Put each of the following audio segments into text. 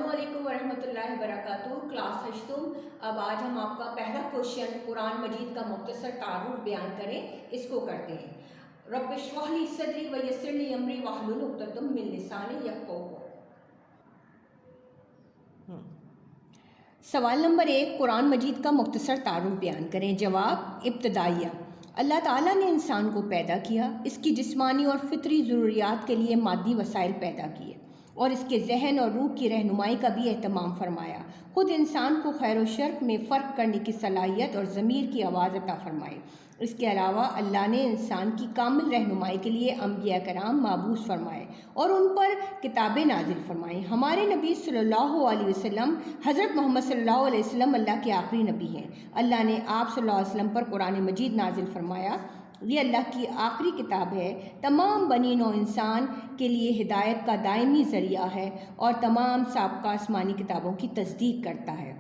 السلام علیکم ورحمۃ اللہ وبرکاتہ۔ کلاس ہشتم۔ اب آج ہم آپ کا پہلا کوشچن قرآن مجید کا مختصر تعارف بیان کریں، اس کو کرتے ہیں۔ رب اشرح لی صدری ویسر لی امری واحلل عقدۃ من لسانی یفقہوا قولی۔ سوال نمبر 1، قرآن مجید کا مختصر تعارف بیان کریں۔ جواب ابتدائیہ: اللہ تعالیٰ نے انسان کو پیدا کیا، اس کی جسمانی اور فطری ضروریات کے لیے مادی وسائل پیدا کیے اور اس کے ذہن اور روح کی رہنمائی کا بھی اہتمام فرمایا۔ خود انسان کو خیر و شر میں فرق کرنے کی صلاحیت اور ضمیر کی آواز عطا فرمائی۔ اس کے علاوہ اللہ نے انسان کی کامل رہنمائی کے لیے انبیاء کرام مبعوث فرمائے اور ان پر کتابیں نازل فرمائیں۔ ہمارے نبی صلی اللہ علیہ وسلم حضرت محمد صلی اللہ علیہ وسلم اللہ کے آخری نبی ہیں۔ اللہ نے آپ صلی اللہ علیہ وسلم پر قرآن مجید نازل فرمایا۔ یہ اللہ کی آخری کتاب ہے، تمام بنی نوع انسان کے لیے ہدایت کا دائمی ذریعہ ہے اور تمام سابقہ آسمانی کتابوں کی تصدیق کرتا ہے۔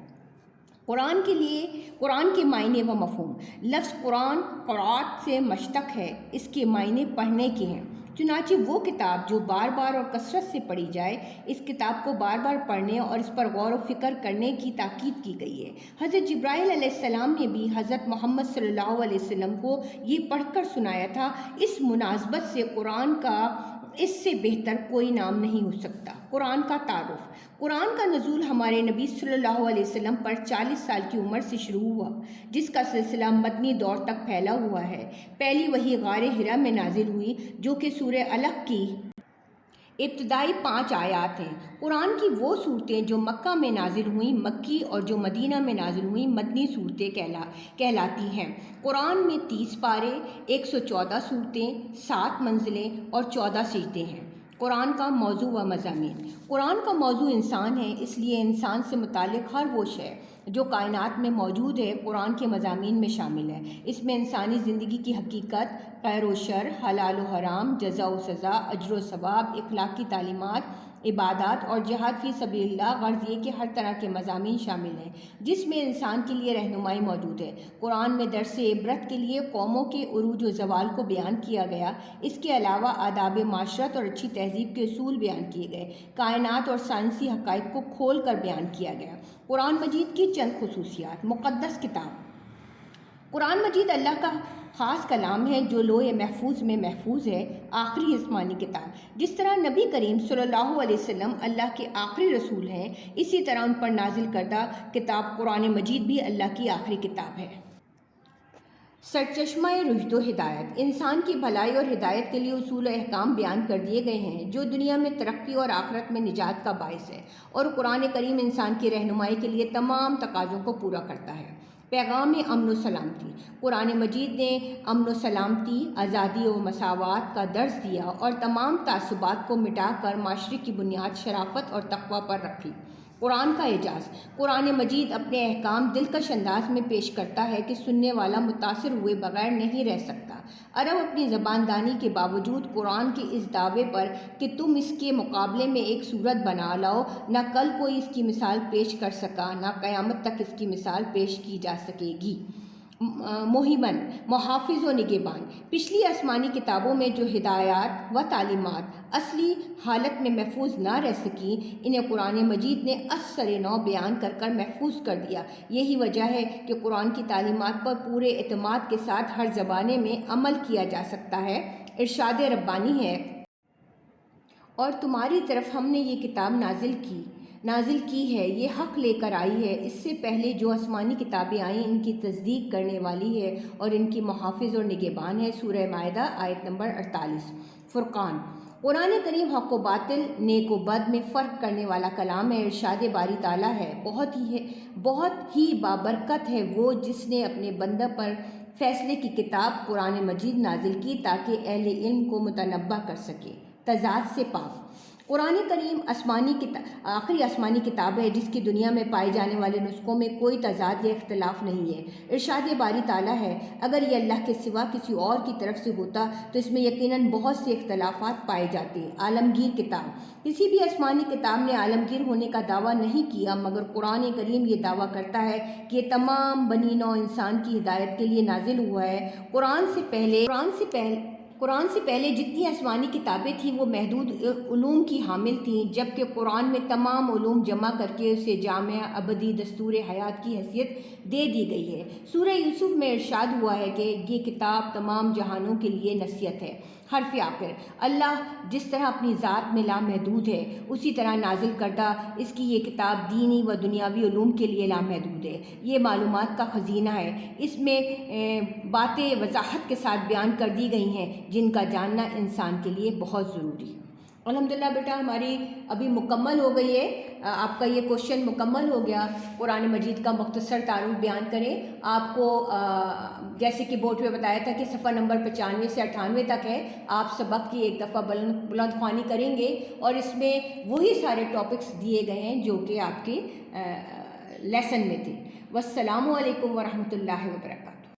قرآن کے معنی و مفہوم۔ لفظ قرآن قرات سے مشتق ہے، اس کے معنی پڑھنے کے ہیں۔ چنانچہ وہ کتاب جو بار بار اور کثرت سے پڑھی جائے، اس کتاب کو بار بار پڑھنے اور اس پر غور و فکر کرنے کی تاکید کی گئی ہے۔ حضرت جبرائیل علیہ السلام نے بھی حضرت محمد صلی اللہ علیہ وسلم کو یہ پڑھ کر سنایا تھا۔ اس مناسبت سے قرآن کا اس سے بہتر کوئی نام نہیں ہو سکتا۔ قرآن کا تعارف۔ قرآن کا نزول ہمارے نبی صلی اللہ علیہ وسلم پر 40 سال کی عمر سے شروع ہوا، جس کا سلسلہ مدنی دور تک پھیلا ہوا ہے۔ پہلی وحی غار حرا میں نازل ہوئی، جو کہ سورہ علق کی ابتدائی 5 آیات ہیں۔ قرآن کی وہ صورتیں جو مکہ میں نازل ہوئیں مکی اور جو مدینہ میں نازل ہوئیں مدنی صورتیں کہلاتی ہیں۔ قرآن میں 30 پارے، 114 صورتیں، 7 منزلیں اور 14 سجدے ہیں۔ قرآن کا موضوع و مضامین۔ قرآن کا موضوع انسان ہے، اس لیے انسان سے متعلق ہر وہ شے جو کائنات میں موجود ہے قرآن کے مضامین میں شامل ہے۔ اس میں انسانی زندگی کی حقیقت، خیر و شر، حلال و حرام، جزا و سزا، اجر و ثواب، اخلاقی تعلیمات، عبادات اور جہاد فی سبیل اللہ، غرض یہ کہ ہر طرح کے مضامین شامل ہیں جس میں انسان کے لیے رہنمائی موجود ہے۔ قرآن میں درس عبرت کے لیے قوموں کے عروج و زوال کو بیان کیا گیا۔ اس کے علاوہ آداب معاشرت اور اچھی تہذیب کے اصول بیان کیے گئے۔ کائنات اور سائنسی حقائق کو کھول کر بیان کیا گیا۔ قرآن مجید کی چند خصوصیات۔ مقدس کتاب۔ قرآن مجید اللہ کا خاص کلام ہے جو لوح محفوظ میں محفوظ ہے، آخری آسمانی کتاب۔ جس طرح نبی کریم صلی اللہ علیہ وسلم اللہ کے آخری رسول ہیں، اسی طرح ان پر نازل کردہ کتاب قرآن مجید بھی اللہ کی آخری کتاب ہے۔ سرچشمہ رشد و ہدایت۔ انسان کی بھلائی اور ہدایت کے لیے اصول و احکام بیان کر دیے گئے ہیں جو دنیا میں ترقی اور آخرت میں نجات کا باعث ہے، اور قرآن کریم انسان کی رہنمائی کے لیے تمام تقاضوں کو پورا کرتا ہے۔ پیغام امن و سلامتی۔ قرآن مجید نے امن و سلامتی، آزادی و مساوات کا درس دیا اور تمام تعصبات کو مٹا کر معاشرے کی بنیاد شرافت اور تقوی پر رکھی۔ قرآن کا اعجاز۔ قرآن مجید اپنے احکام دلکش انداز میں پیش کرتا ہے کہ سننے والا متاثر ہوئے بغیر نہیں رہ سکتا۔ عرب اپنی زبان دانی کے باوجود قرآن کے اس دعوے پر کہ تم اس کے مقابلے میں ایک صورت بنا لاؤ، نہ کل کوئی اس کی مثال پیش کر سکا، نہ قیامت تک اس کی مثال پیش کی جا سکے گی۔ محیمن، محافظ و نگہبان۔ پچھلی آسمانی کتابوں میں جو ہدایات و تعلیمات اصلی حالت میں محفوظ نہ رہ سکیں، انہیں قرآن مجید نے اثر نو بیان کر محفوظ کر دیا۔ یہی وجہ ہے کہ قرآن کی تعلیمات پر پورے اعتماد کے ساتھ ہر زمانے میں عمل کیا جا سکتا ہے۔ ارشاد ربانی ہے، اور تمہاری طرف ہم نے یہ کتاب نازل کی ہے، یہ حق لے کر آئی ہے۔ اس سے پہلے جو آسمانی کتابیں آئیں ان کی تصدیق کرنے والی ہے اور ان کی محافظ اور نگہبان ہے۔ سورہ مائدہ آیت نمبر 48۔ فرقان۔ قرآن کریم حق و باطل، نیک و بد میں فرق کرنے والا کلام ہے۔ ارشاد باری تعالیٰ ہے، بہت ہی بابرکت ہے وہ جس نے اپنے بندہ پر فیصلے کی کتاب قرآن مجید نازل کی تاکہ اہل علم کو متنبہ کر سکے۔ تضاد سے پاک۔ قرآن کریم آخری آسمانی کتاب ہے جس کی دنیا میں پائے جانے والے نسخوں میں کوئی تضاد یا اختلاف نہیں ہے۔ ارشاد باری تعالیٰ ہے، اگر یہ اللہ کے سوا کسی اور کی طرف سے ہوتا تو اس میں یقیناً بہت سے اختلافات پائے جاتے۔ عالمگیر کتاب۔ کسی بھی آسمانی کتاب نے عالمگیر ہونے کا دعویٰ نہیں کیا، مگر قرآن کریم یہ دعویٰ کرتا ہے کہ یہ تمام بنی نوع انسان کی ہدایت کے لیے نازل ہوا ہے۔ قرآن سے پہلے جتنی آسمانی کتابیں تھیں وہ محدود علوم کی حامل تھیں، جبکہ قرآن میں تمام علوم جمع کر کے اسے جامع ابدی دستور حیات کی حیثیت دے دی گئی ہے۔ سورہ یوسف میں ارشاد ہوا ہے کہ یہ کتاب تمام جہانوں کے لیے نصیحت ہے۔ حرف آخر، اللہ جس طرح اپنی ذات میں لامحدود ہے اسی طرح نازل کردہ اس کی یہ کتاب دینی و دنیاوی علوم کے لیے لامحدود ہے۔ یہ معلومات کا خزینہ ہے، اس میں باتیں وضاحت کے ساتھ بیان کر دی گئی ہیں جن کا جاننا انسان کے لیے بہت ضروری ہے۔ الحمدللہ بیٹا ہماری ابھی مکمل ہو گئی ہے، آپ کا یہ کوشچن مکمل ہو گیا۔ قرآن مجید کا مختصر تعارف بیان کریں۔ آپ کو جیسے کہ بورڈ پہ بتایا تھا کہ صفحہ نمبر 95 سے 98 تک ہے، آپ سبق کی ایک دفعہ بلند خوانی کریں گے اور اس میں وہی سارے ٹاپکس دیے گئے ہیں جو کہ آپ کے لیسن میں تھے۔ والسلام علیکم ورحمۃ اللہ وبرکاتہ۔